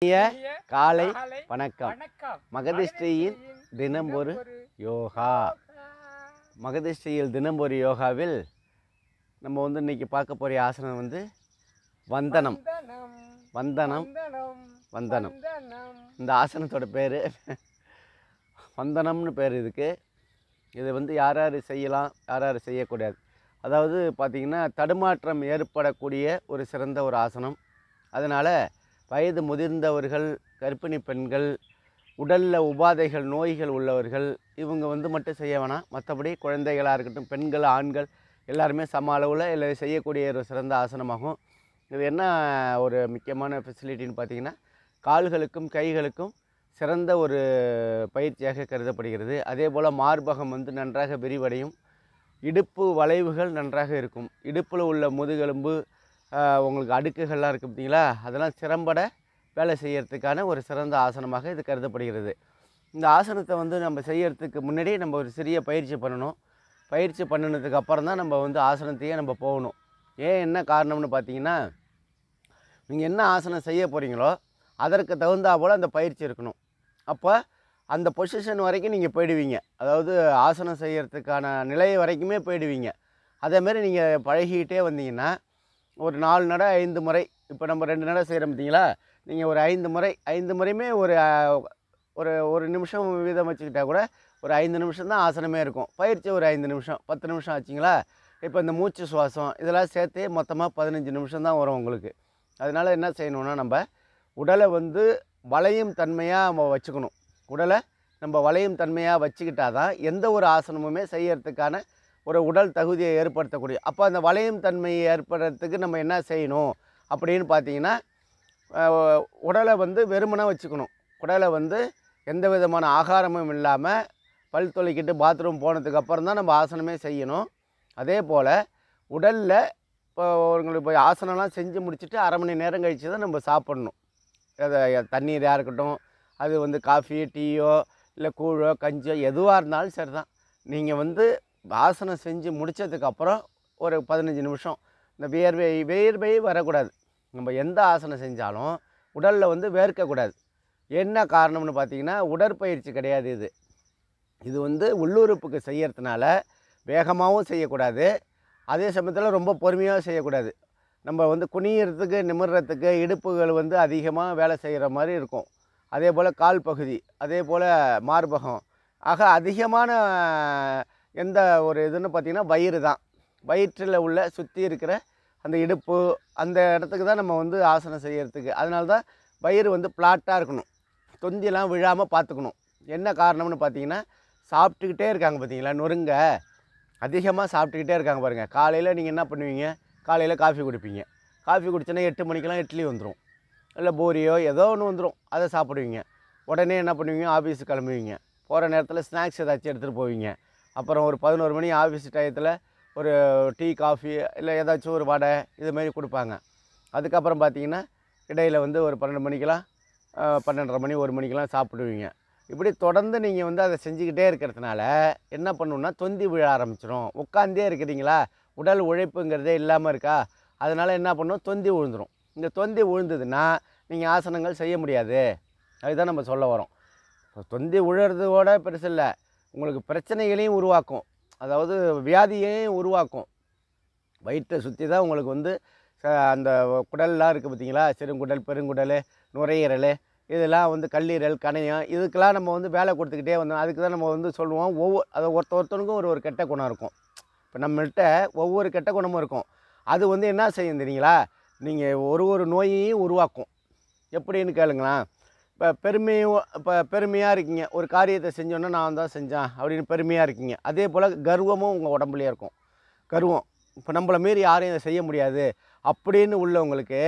இனிய காலை வணக்கம். மகதிஷ்டியில் தினம் ஒரு யோகா. மகதிஷ்டியில் தினம் ஒரு யோகாவில் நம்ம இன்னைக்கு பார்க்க போகிற ஆசனம் வந்தனம். வந்தனம் வந்தனம் இந்த ஆசனத்தோட பேர் வந்தனம்னு பேர். இதுக்கு இது யார் யார் செய்யலாம், யார் யார் செய்யக்கூடாது. அதாவது பார்த்திங்கன்னா தடுமாற்றம் ஏற்படக்கூடிய ஒரு சிறந்த ஒரு ஆசனம். அதனால் வயது முதிர்ந்தவர்கள், கர்ப்பிணி பெண்கள், உடலில் உபாதைகள், நோய்கள் உள்ளவர்கள் இவங்க மட்டும் செய்ய வேணாம். மற்றபடி குழந்தைகளாக இருக்கட்டும், பெண்கள், ஆண்கள் எல்லாருமே சம அளவில் இல்லை செய்யக்கூடிய ஒரு சிறந்த ஆசனமாகும். இது என்ன ஒரு முக்கியமான ஃபெசிலிட்டின்னு பார்த்திங்கன்னா கால்களுக்கும் கைகளுக்கும் சிறந்த ஒரு பயிற்சியாக கருதப்படுகிறது. அதே போல் மார்பகம் நன்றாக விரிவடையும். இடுப்பு வளைவுகள் நன்றாக இருக்கும். இடுப்பில் உள்ள முதுகெலும்பு உங்களுக்கு அடுக்குகள்லாம் இருக்குது பார்த்தீங்களா, அதெல்லாம் திறம்பட வேலை செய்கிறதுக்கான ஒரு சிறந்த ஆசனமாக இது கருதப்படுகிறது. இந்த ஆசனத்தை நம்ம செய்யறதுக்கு முன்னாடி நம்ம ஒரு சிறிய பயிற்சி பண்ணணும். பயிற்சி பண்ணினதுக்கு அப்புறம் தான் நம்ம ஆசனத்தையே நம்ம போகணும். என்ன காரணம்னு பார்த்தீங்கன்னா, நீங்கள் என்ன ஆசனம் செய்ய போகிறீங்களோ அதற்கு தகுந்தா போல் அந்த பயிற்சி இருக்கணும். அப்போ அந்த பொசிஷன் வரைக்கும் நீங்கள் போயிடுவீங்க. அதாவது ஆசனம் செய்கிறதுக்கான நிலை வரைக்குமே போயிடுவீங்க. அதேமாரி நீங்கள் பழகிக்கிட்டே வந்தீங்கன்னா ஒரு 4 நடை 5 முறை, இப்போ நம்ம 2 நடை செய்கிறோம் பார்த்தீங்களா, நீங்கள் ஒரு 5 முறையுமே ஒரு நிமிஷம் வீதம் வச்சுக்கிட்டா கூட ஒரு 5 நிமிஷம் தான் ஆசனமே இருக்கும். பயிற்சி ஒரு 5 நிமிஷம் 10 நிமிஷம் ஆச்சுங்களா. இப்போ இந்த மூச்சு சுவாசம் இதெல்லாம் சேர்த்து மொத்தமாக 15 நிமிஷம் தான் வரும் உங்களுக்கு. அதனால் என்ன செய்யணுன்னா, நம்ம உடலை வளையும் தன்மையாக நம்ம வச்சுக்கணும். உடலை நம்ம வளையும் தன்மையாக வச்சுக்கிட்டா தான் எந்த ஒரு ஆசனமுமே செய்யறதுக்கான ஒரு உடல் தகுதியை ஏற்படுத்தக்கூடிய. அப்போ அந்த வளையும் தன்மையை ஏற்படுறதுக்கு நம்ம என்ன செய்யணும் அப்படின்னு பார்த்தீங்கன்னா, உடலை வெறுமனை வச்சுக்கணும். உடலை எந்த விதமான ஆகாரமும் இல்லாமல் பல் துளைக்கிட்டு பாத்ரூம் போனதுக்கப்புறம் தான் நம்ம ஆசனமே செய்யணும். அதே போல் உடலில் இப்போ உங்களுக்கு போய் ஆசனம்லாம் செஞ்சு முடிச்சுட்டு அரை மணி நேரம் கழித்து தான் நம்ம சாப்பிட்ணும். அதை தண்ணீராக இருக்கட்டும், அது காஃபி, டீயோ இல்லை கூழோ கஞ்சோ எதுவாக இருந்தாலும் சரி தான். நீங்கள் ஆசனம் செஞ்சு முடித்ததுக்கப்புறம் ஒரு 15 நிமிஷம் இந்த வேர்வை வரக்கூடாது. நம்ம எந்த ஆசனம் செஞ்சாலும் உடலில் வேர்க்கக்கூடாது. என்ன காரணம்னு பார்த்தீங்கன்னா, உடற்பயிற்சி கிடையாது இது. இது உள்ளுறுப்புக்கு செய்யறதுனால வேகமாகவும் செய்யக்கூடாது, அதே சமயத்தில் ரொம்ப பொறுமையாக செய்யக்கூடாது. நம்ம குனியறதுக்கு நிமிர்றதுக்கு இடுப்புகள் அதிகமாக வேலை செய்கிற மாதிரி இருக்கும். அதே போல் கால் பகுதி, அதே போல் மார்பகம். ஆக அதிகமான எந்த ஒரு இதுன்னு பார்த்திங்கன்னா வயிறு தான். வயிற்றில் உள்ள சுற்றி இருக்கிற அந்த இடுப்பு அந்த இடத்துக்கு தான் நம்ம ஆசனம் செய்கிறதுக்கு. அதனால தான் வயிறு பிளாட்டாக இருக்கணும். தொந்தியெல்லாம் விழாமல் பார்த்துக்கணும். என்ன காரணம்னு பார்த்தீங்கன்னா, சாப்பிட்டுக்கிட்டே இருக்காங்க பார்த்தீங்களா, நொறுங்க அதிகமாக சாப்பிட்டுக்கிட்டே இருக்காங்க பாருங்கள். காலையில் நீங்கள் என்ன பண்ணுவீங்க, காலையில் காஃபி குடிப்பீங்க. காஃபி குடிச்சோன்னா 8 மணிக்கெலாம் இட்லி வந்துடும், இல்லை பூரியோ ஏதோ ஒன்று வந்துடும், அதை சாப்பிடுவீங்க. உடனே என்ன பண்ணுவீங்க, ஆஃபீஸுக்கு கிளம்புவீங்க. போகிற நேரத்தில் ஸ்நாக்ஸ் ஏதாச்சும் எடுத்துகிட்டு போவீங்க. அப்புறம் ஒரு 11 மணி ஆஃபீஸ் டயத்தில் ஒரு டீ, காஃபி இல்லை ஏதாச்சும் ஒரு வடை இதுமாரி கொடுப்பாங்க. அதுக்கப்புறம் பார்த்தீங்கன்னா இடையில் ஒரு 12 மணிக்கெலாம் 12:30 மணி 1 மணிக்கெலாம் சாப்பிடுவீங்க. இப்படி தொடர்ந்து நீங்கள் அதை செஞ்சுக்கிட்டே இருக்கிறதுனால என்ன பண்ணணுன்னா, தொந்தி விழ ஆரம்பிச்சிடும். உட்காந்தே இருக்கிறீங்களா, உடல் உழைப்புங்கிறதே இல்லாமல் இருக்கா, அதனால் என்ன பண்ணணும், தொந்தி விழுந்துடும். இந்த தொந்தி விழுந்ததுன்னா நீங்கள் ஆசனங்கள் செய்ய முடியாது. அதுதான் நம்ம சொல்ல வரோம். தொந்தி விழுறதோட பெருசு இல்லை, உங்களுக்கு பிரச்சனைகளையும் உருவாக்கும். அதாவது வியாதியையும் உருவாக்கும். வயிற்றை சுற்றி தான் உங்களுக்கு அந்த குடல்லாம் இருக்குது பார்த்தீங்களா, சிறுங்குடல், பெருங்குடல், நுரையீரல், இதெல்லாம் கல்லீரல், கணையம், இதுக்கெல்லாம் நம்ம வேலை கொடுத்துக்கிட்டே வந்தோம். அதுக்கு தான் நம்ம சொல்லுவோம், அதை ஒருத்தருக்கும் ஒரு கெட்ட குணம் இருக்கும். இப்போ நம்மள்கிட்ட ஒவ்வொரு கெட்ட குணமும் இருக்கும். அது என்ன செய்யும் தெரியுங்களா, நீங்கள் ஒரு நோயையும் உருவாக்கும். எப்படின்னு கேளுங்களேன். இப்போ பெருமையாக இருக்கீங்க, ஒரு காரியத்தை செஞ்சோன்னா நான் தான் செஞ்சேன் அப்படின்னு பெருமையாக இருக்கீங்க. அதே போல் கர்வமும் உங்கள் உடம்புலேயே இருக்கும். கர்வம், இப்போ நம்மளை மீறி யாரையும் இதை செய்ய முடியாது அப்படின்னு உள்ளவங்களுக்கு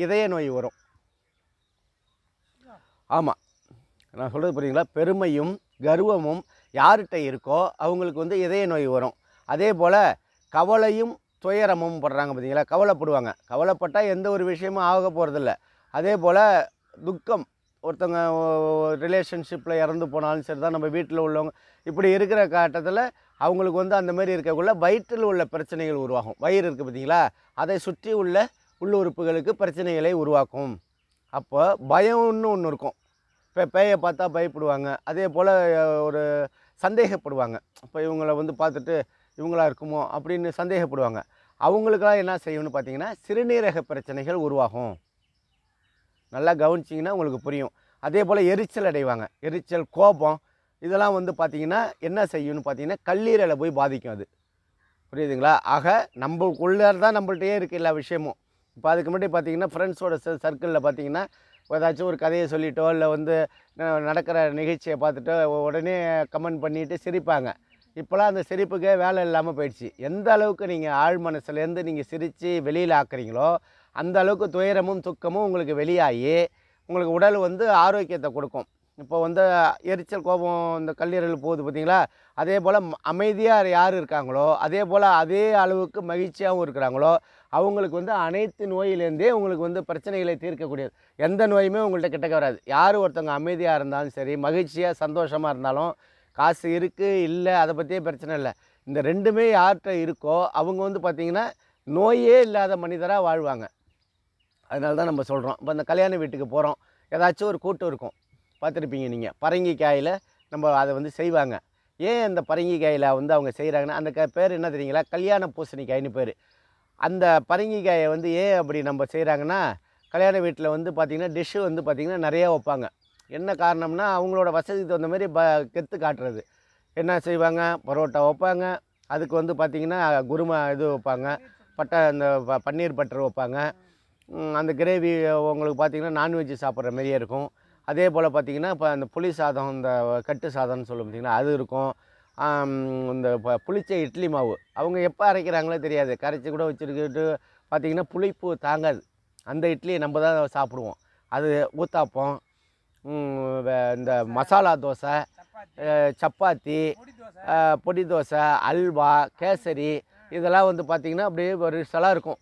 இதய நோய் வரும். ஆமாம், நான் சொல்கிறது புரியுங்களா. பெருமையும் கர்வமும் யார்கிட்ட இருக்கோ அவங்களுக்கு இதய நோய் வரும். அதே போல் கவலையும் துயரமும் படுறாங்க பார்த்தீங்களா, கவலைப்படுவாங்க. கவலைப்பட்டால் எந்த ஒரு விஷயமும் ஆக போகிறதில்ல. அதே போல் துக்கம், ஒருத்தவங்க ரிலேஷன்ஷிப்பில் இறந்து போனாலும் சரி தான், நம்ம வீட்டில் உள்ளவங்க இப்படி இருக்கிற கட்டத்தில் அவங்களுக்கு அந்த மாதிரி இருக்கக்குள்ள வயிற்றில் உள்ள பிரச்சனைகள் உருவாகும். வயிறு இருக்குது பார்த்தீங்களா, அதை சுற்றி உள்ள உள்ளுறுப்புகளுக்கு பிரச்சனைகளை உருவாக்கும். அப்போ பயம்னு ஒன்று இருக்கும். இப்போ பேயை பார்த்தா பயப்படுவாங்க. அதே போல் ஒரு சந்தேகப்படுவாங்க. இப்போ இவங்கள வந்து பார்த்துட்டு இவங்களா இருக்குமோ அப்படின்னு சந்தேகப்படுவாங்க. அவங்களுக்கெல்லாம் என்ன செய்யும்னு பார்த்தீங்கன்னா, சிறுநீரக பிரச்சனைகள் உருவாகும். நல்லா கவனிச்சிங்கன்னா உங்களுக்கு புரியும். அதே போல் எரிச்சல் அடைவாங்க. எரிச்சல், கோபம் இதெல்லாம் வந்து பார்த்திங்கன்னா என்ன செய்யும்னு பார்த்தீங்கன்னா, கல்லீரலை போய் பாதிக்கும் அது. புரியுதுங்களா? ஆக நம்மளுக்குள்ளே தான் நம்மள்ட்டயே இருக்குது எல்லா விஷயமும். இப்போ அதுக்கு முன்னாடி பார்த்தீங்கன்னா, ஃப்ரெண்ட்ஸோட சர்க்கிளில் பார்த்தீங்கன்னா, ஏதாச்சும் ஒரு கதையை சொல்லிட்டோ, இல்லை வந்து நடக்கிற நிகழ்ச்சியை பார்த்துட்டோ உடனே கமெண்ட் பண்ணிட்டு சிரிப்பாங்க. இப்போலாம் அந்த சிரிப்புக்கே வேலை இல்லாமல் போயிடுச்சு. எந்த அளவுக்கு நீங்கள் ஆழ் மனசுலேருந்து நீங்கள் சிரித்து வெளியில் ஆக்குறீங்களோ, அந்த அளவுக்கு துயரமும் துக்கமும் உங்களுக்கு வெளியாகி உங்களுக்கு உடல் வந்து ஆரோக்கியத்தை கொடுக்கும். இப்போ வந்து எரிச்சல், கோபம் இந்த கல்லீரல் போகுது பார்த்தீங்களா? அதே போல் அமைதியாக யார் இருக்காங்களோ, அதே போல் அதே அளவுக்கு மகிழ்ச்சியாகவும் இருக்கிறாங்களோ, அவங்களுக்கு வந்து அனைத்து நோயிலேருந்தே உங்களுக்கு வந்து பிரச்சனைகளை தீர்க்கக்கூடியது. எந்த நோயுமே உங்கள்கிட்ட கிட்டக்க வராது. யார் ஒருத்தவங்க அமைதியாக இருந்தாலும் சரி, மகிழ்ச்சியாக சந்தோஷமாக இருந்தாலும், காசு இருக்குது இல்லை அதை பற்றியே பிரச்சனை இல்லை. இந்த ரெண்டுமே யார்கிட்ட இருக்கோ அவங்க வந்து பார்த்திங்கன்னா நோயே இல்லாத மனிதராக வாழ்வாங்க. அதனால தான் நம்ம சொல்கிறோம். இப்போ இந்த கல்யாண வீட்டுக்கு போகிறோம், ஏதாச்சும் ஒரு கூட்டம் இருக்கும், பார்த்துருப்பீங்க நீங்கள். பரங்கிக்காயில் நம்ம அதை வந்து செய்வாங்க. ஏன் அந்த பரங்கிக்காயில் வந்து அவங்க செய்கிறாங்கன்னா, அந்த பேர் என்ன தெரியுங்களா? கல்யாண பூசணிக்காய்னு பேர். அந்த பரங்கிக்காயை வந்து ஏன் அப்படி நம்ம செய்கிறாங்கன்னா, கல்யாண வீட்டில் வந்து பார்த்திங்கன்னா டிஷ்ஷு வந்து பார்த்திங்கன்னா நிறையா வைப்பாங்க. என்ன காரணம்னா, அவங்களோட வசதிக்கு தகுந்த மாதிரி கெத்து காட்டுறது. என்ன செய்வாங்க? பரோட்டா வைப்பாங்க, அதுக்கு வந்து பார்த்திங்கன்னா குருமா இது வைப்பாங்க, இந்த பன்னீர் பட்டர் வைப்பாங்க. அந்த கிரேவி உங்களுக்கு பார்த்திங்கன்னா நான்வெஜ்ஜு சாப்பிட்ற மாதிரியே இருக்கும். அதே போல் பார்த்திங்கன்னா இப்போ அந்த புளி சாதம், இந்த கட்டு சாதம்னு சொல்லும் பார்த்திங்கன்னா அது இருக்கும். இந்த புளிச்ச இட்லி மாவு அவங்க எப்போ அரைக்கிறாங்களோ தெரியாது, கரைச்சி கூட வச்சுருக்கிட்டு பார்த்திங்கன்னா புளிப்பு தாங்காது. அந்த இட்லியை நம்ம தான் சாப்பிடுவோம். அது ஊத்தாப்பம், இந்த மசாலா தோசை, சப்பாத்தி, பொடி தோசை, அல்வா, கேசரி இதெல்லாம் வந்து பார்த்திங்கன்னா அப்படியே ஒரு சில இருக்கும்.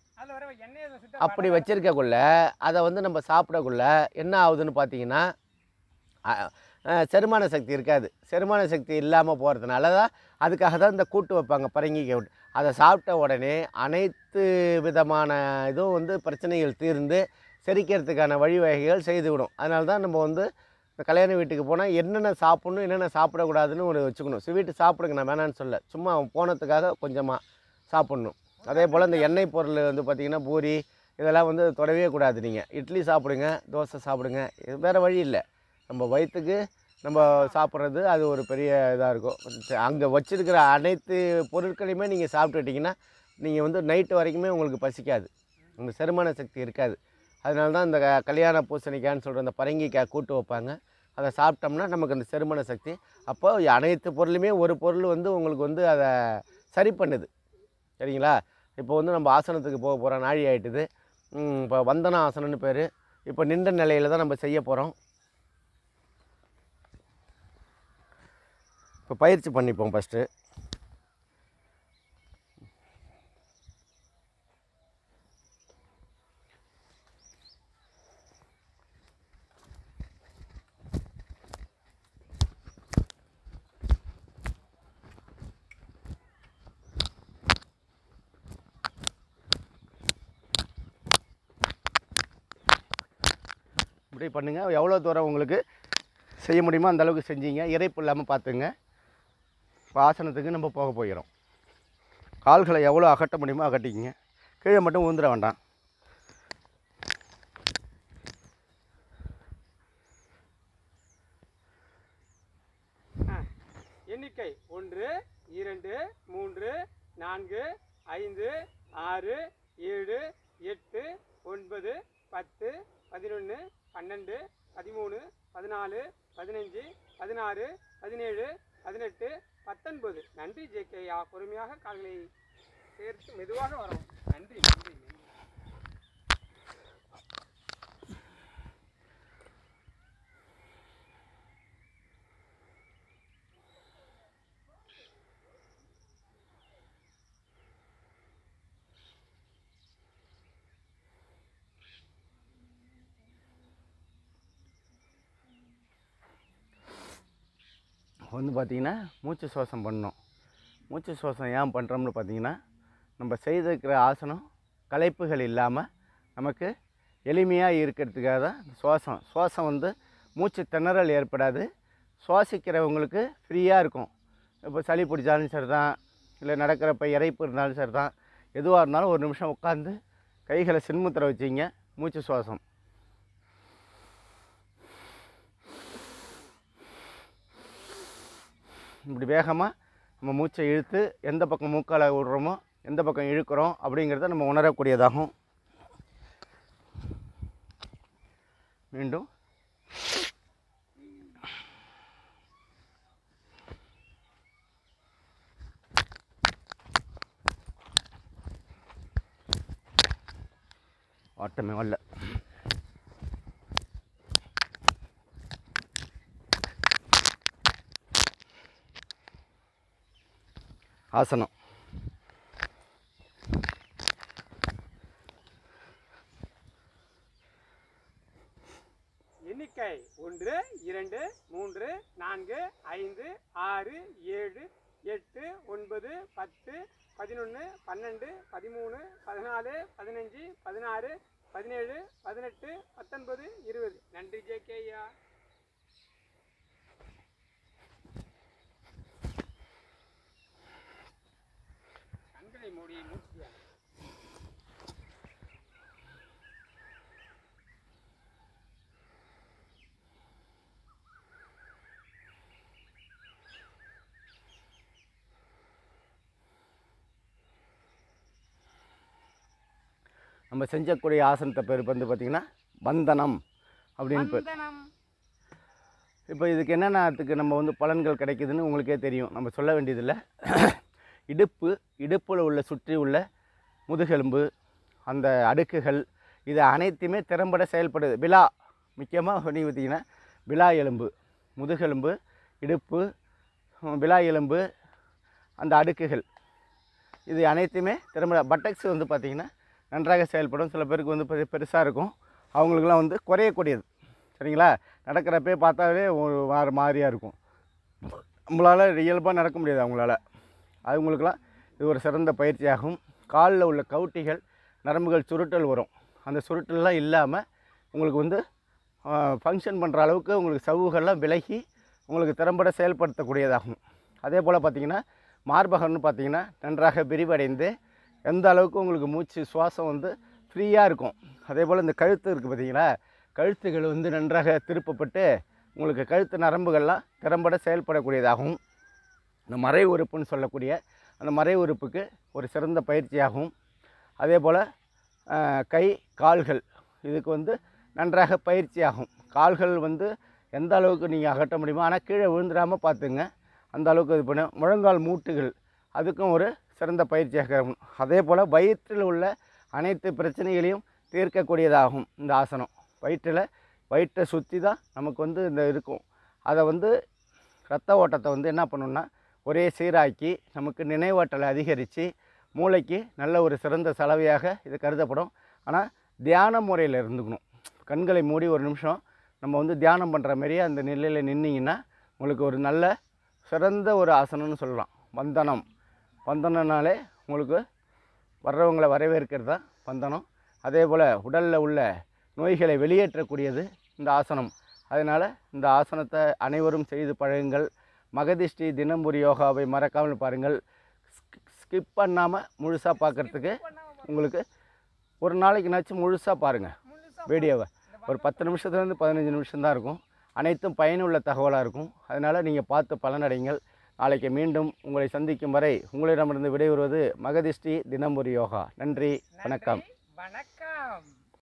அப்படி வச்சுருக்கக்குள்ள அதை வந்து நம்ம சாப்பிடக்குள்ள என்ன ஆகுதுன்னு பார்த்தீங்கன்னா, செரிமான சக்தி இருக்காது. செரிமான சக்தி இல்லாமல் போகிறதுனால தான் அதுக்காக தான் இந்த கூட்டு வைப்பாங்க, பரங்கிக்காய் கூட்டு. அதை சாப்பிட்ட உடனே அனைத்து விதமான இதுவும் வந்து பிரச்சனைகள் தீர்ந்து செரிக்கிறதுக்கான வழிவகைகள் செய்துவிடும். அதனால தான் நம்ம வந்து இந்த கல்யாண வீட்டுக்கு போனால் என்னென்ன சாப்பிட்ணும், என்னென்ன சாப்பிடக்கூடாதுன்னு ஒன்று வச்சுக்கணும். ஸ்வீட்டு சாப்பிடுங்க, நான் வேணான்னு சொல்ல, சும்மா போனதுக்காக கொஞ்சமாக சாப்பிட்ணும். அதே போல் இந்த எண்ணெய் பொருள் வந்து பார்த்திங்கன்னா பூரி இதெல்லாம் வந்து தொடவே கூடாது. நீங்கள் இட்லி சாப்பிடுங்க, தோசை சாப்பிடுங்க, இது வேறு வழி இல்லை. நம்ம வயிற்றுக்கு நம்ம சாப்பிட்றது அது ஒரு பெரிய இதாக இருக்கும். அங்கே வச்சுருக்கிற அனைத்து பொருட்களையுமே நீங்கள் சாப்பிட்டுட்டிங்கன்னா நீங்கள் வந்து நைட்டு வரைக்குமே உங்களுக்கு பசிக்காது, அந்த செரிமான சக்தி இருக்காது. அதனால தான் இந்த கல்யாண பூசணிக்காய்ன்னு சொல்கிற அந்த பரங்கிக்காய் கூட்டு வைப்பாங்க. அதை சாப்பிட்டோம்னா நமக்கு அந்த செரிமான சக்தி, அப்போ அனைத்து பொருளுமே ஒரு பொருள் வந்து உங்களுக்கு வந்து அதை சரி பண்ணுது. சரிங்களா? இப்போ வந்து நம்ம ஆசனத்துக்கு போக போகிறோம், நாழி ஆகிட்டுது. இப்போ வந்தன ஆசனம்னு பேர். இப்போ நின்ற நிலையில் தான் நம்ம செய்ய போகிறோம். இப்போ பயிற்சி பண்ணிப்போம் ஃபஸ்ட்டு. இப்படி பண்ணுங்கள். எவ்வளோ தூரம் உங்களுக்கு செய்ய முடியுமோ அந்த அளவுக்கு செஞ்சீங்க. இறைப்பு இல்லாமல் பார்த்துங்க. இப்போ ஆசனத்துக்கு நம்ம போக போகிறோம். கால்களை எவ்வளோ அகட்ட முடியுமோ அகட்டிக்கிங்க. கீழே மட்டும் ஊந்துட வேண்டாம். எண்ணிக்கை 1 2 3 4 5 6 7 8 9 10 11 12 13 14 15 16 17 18 19. நன்றி ஜேகேயா. பொறுமையாக கால்களை சேர்த்து மெதுவாக வரும். நன்றி நன்றி. வந்து பார்த்திங்கன்னா மூச்சு சுவாசம் பண்ணணும். மூச்சு சுவாசம் ஏன் பண்ணுறோம்னு பார்த்திங்கன்னா, நம்ம செய்திருக்கிற ஆசனம் களைப்புகள் இல்லாமல் நமக்கு எளிமையாக இருக்கிறதுக்காக தான் சுவாசம் வந்து மூச்சு திணறல் ஏற்படாது. சுவாசிக்கிறவங்களுக்கு ஃப்ரீயாக இருக்கும். இப்போ சளி பிடிச்சாலும் சரி தான், இல்லை நடக்கிறப்ப இறைப்பு இருந்தாலும் சரி தான், எதுவாக இருந்தாலும் ஒரு நிமிஷம் உட்காந்து கைகளை சின்முத்திரை வச்சிங்க. மூச்சு சுவாசம். இப்படி வேகமாக நம்ம மூச்சை இழுத்து எந்த பக்கம் மூக்கால் விடுறோமோ, எந்த பக்கம் இழுக்கிறோம் அப்படிங்கிறத நம்ம உணரக்கூடியதாகும். மீண்டும் ஆட்டமே வரல. ஆசனம். எண்ணிக்கை 1 2 3 4 5 6 7 8 9 10 11 12 13 14 15 16 17 18 19 20. நன்றி ஜேகே ஐயா. கண்களை மூடி மூச்சு. நம்ம செஞ்சக்கூடிய ஆசனத்தை பேர் வந்து பார்த்திங்கன்னா பந்தனம் அப்படின்னு பேர். இப்போ இதுக்கு என்னென்னத்துக்கு நம்ம வந்து பலன்கள் கிடைக்குதுன்னு உங்களுக்கே தெரியும், நம்ம சொல்ல வேண்டியதில்லை. இடுப்பில் உள்ள சுற்றி உள்ள முதுகெலும்பு, அந்த அடுக்குகள், இது அனைத்துமே திறம்பட செயல்படுது. விலா முக்கியமாக நீங்கள் பார்த்திங்கன்னா விலா எலும்பு, முதுகெலும்பு, இடுப்பு, விலா எலும்பு, அந்த அடுக்குகள், இது அனைத்துமே திறம்பட. பட்டக்ஸ் வந்து பார்த்திங்கன்னா நன்றாக செயல்படும். சில பேருக்கு வந்து பெருசாக இருக்கும், அவங்களுக்குலாம் வந்து குறையக்கூடியது. சரிங்களா? நடக்கிறப்பே பார்த்தாலே ஒரு மாதிரியாக இருக்கும். நம்மளால் இயல்பாக நடக்க முடியாது அவங்களால. அவங்களுக்கெல்லாம் இது ஒரு சிறந்த பயிற்சியாகும். காலில் உள்ள கவுட்டிகள், நரம்புகள் சுருட்டல் வரும். அந்த சுருட்டல்லாம் இல்லாமல் உங்களுக்கு வந்து ஃபங்க்ஷன் பண்ணுற அளவுக்கு உங்களுக்கு சவ்வுகள்லாம் விலகி உங்களுக்கு திறம்பட செயல்படுத்தக்கூடியதாகும். அதே போல் பார்த்திங்கன்னா மார்பகம்னு பார்த்திங்கன்னா நன்றாக விரிவடைந்து எந்த அளவுக்கு உங்களுக்கு மூச்சு சுவாசம் வந்து ஃப்ரீயாக இருக்கும். அதே போல் இந்த கழுத்து இருக்குது பார்த்திங்களா, கழுத்துகள் வந்து நன்றாக திருப்பப்பட்டு உங்களுக்கு கழுத்து நரம்புகள்லாம் திறம்பட செயல்படக்கூடியதாகும். இந்த மறை உறுப்புன்னு சொல்லக்கூடிய அந்த மறை உறுப்புக்கு ஒரு சிறந்த பயிற்சியாகும். அதே போல் கை கால்கள், இதுக்கு வந்து நன்றாக பயிற்சியாகும். கால்கள் வந்து எந்த அளவுக்கு நீங்கள் அகட்ட முடியுமோ, ஆனால் கீழே விழுந்துடாமல் பார்த்துங்க, அந்த அளவுக்கு இது பண்ண. முழங்கால் மூட்டுகள், அதுக்கும் ஒரு சிறந்த பயிற்சியாக இருக்கும். அதே போல் வயிற்றில் உள்ள அனைத்து பிரச்சனைகளையும் தீர்க்கக்கூடியதாகும் இந்த ஆசனம். வயிற்றை சுற்றி தான் நமக்கு வந்து இந்த இருக்கும். அதை வந்து இரத்த ஓட்டத்தை வந்து என்ன பண்ணணும்னா ஒரே சீராக்கி நமக்கு நினைவாற்றலை அதிகரித்து மூளைக்கு நல்ல ஒரு சிறந்த சலவையாக இது கருதப்படும். ஆனால் தியான முறையில் இருந்துக்கணும். கண்களை மூடி ஒரு நிமிஷம் நம்ம வந்து தியானம் பண்ணுற மாதிரியே அந்த நிலையில் நின்னீங்கன்னா உங்களுக்கு ஒரு நல்ல சிறந்த ஒரு ஆசனம்னு சொல்லலாம். பந்தனம்னாலே உங்களுக்கு வர்றவங்களை வரவேற்கிறது தான் பந்தனம். அதே போல் உடலில் உள்ள நோய்களை வெளியேற்றக்கூடியது இந்த ஆசனம். அதனால் இந்த ஆசனத்தை அனைவரும் செய்து பழகுங்கள். மகதிஷ்டி தினம்புரி யோகாவை மறக்காமல் பாருங்கள். ஸ்கிப் பண்ணாமல் முழுசாக பார்க்குறதுக்கு உங்களுக்கு ஒரு நாளைக்குனாச்சும் முழுசாக பாருங்கள் வீடியோவை. ஒரு 10 நிமிஷத்துலேருந்து 15 நிமிஷம் தான் இருக்கும். அனைத்தும் பயனுள்ள தகவலாக இருக்கும். அதனால் நீங்கள் பார்த்து பலனடைங்கள். நாளைக்கு மீண்டும் உங்களை சந்திக்கும் வரை உங்களிடமிருந்து விடைபெறுவது மகதிஷ்டி தினம்புரி யோகா. நன்றி, வணக்கம்.